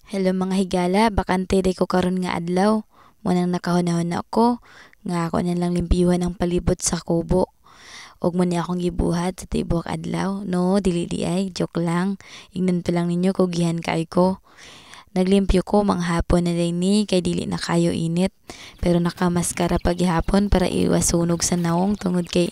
Hello mga higala, bakante day ko karon nga adlaw. Munang nakahunahon na ako, nga ako na lang limpiyuhan ang palibot sa kubo. Og mo ni akong gibuhat sa tibok adlaw. No, dili di ay, joke lang. Ingnan pa lang ninyo kung gihan kay ko. Naglimpyo ko manghapon na day ni kay dili na kayo init. Pero nakamaskara paghihapon para iwas sunog sa naong tungod kay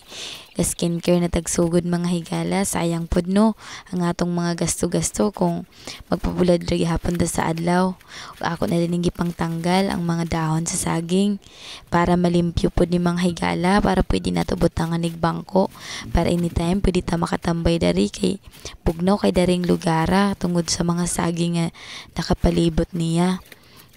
skincare na tagsugod mga higala. Sayang pod no ang atong mga gasto-gasto kung magpabulad ra gihapon ta sa adlaw. Ug ako na din gipang tanggal ang mga dahon sa saging para malimpyo pod ni mga higala para pwede nato butangan nig bangko para anytime pwede ta makatambay dari kay bugnaw kay daring lugara tungod sa mga saging nga nakapalibot niya.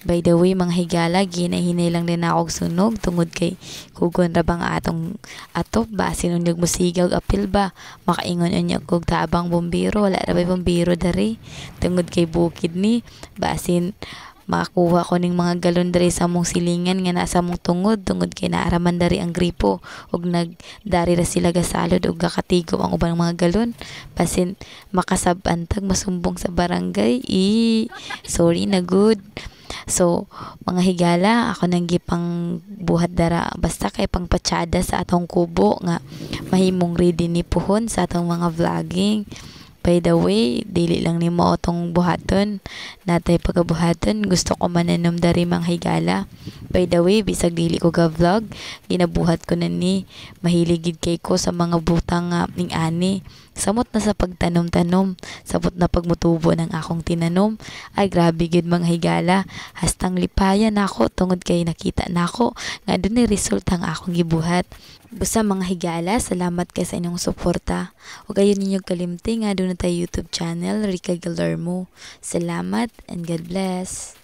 By the way, mga higala, ginahinay lang din ako og sunog tungod kay kugon ra bang atong atop ba sinunyog mo sigaw apil ba makaingon unya kog tabang bombero wala ra bay bombero dari tungod kay bukid ni basin makakuha ko ning mga galon dari sa mong silingan nga nasa mong tungod kay naaraman dari ang gripo ug nagdari ra sila gasalod ug gakatigo ang ubang mga galon basin makasabantag masumbong sa barangay sorry na good. So, mga higala, ako nang gipang buhat dara basta kay pangpatsada sa atong kubo nga mahimong ready ni puhon sa atong mga vlogging. By the way, dili lang ni mo atong buhaton. Natay pagabuhaton, gusto ko mananom dari mga higala. By the way, bisag dili ko ga vlog, ginabuhat ko na ni mahiligid kay ko sa mga butang nga ning ani. Samot na sa pagtanom-tanom, samot na pagmutubo ng akong tinanom. Ay grabe gid mga higala, hastang lipayan nako tungod kay nakita nako nga dunay resulta ang akong gibuhat. Busa mga higala, salamat kay sa inyong suporta. Ug ayon ninyo kalimti nga doon na tayo YouTube channel Rica Galermo. Salamat and God bless.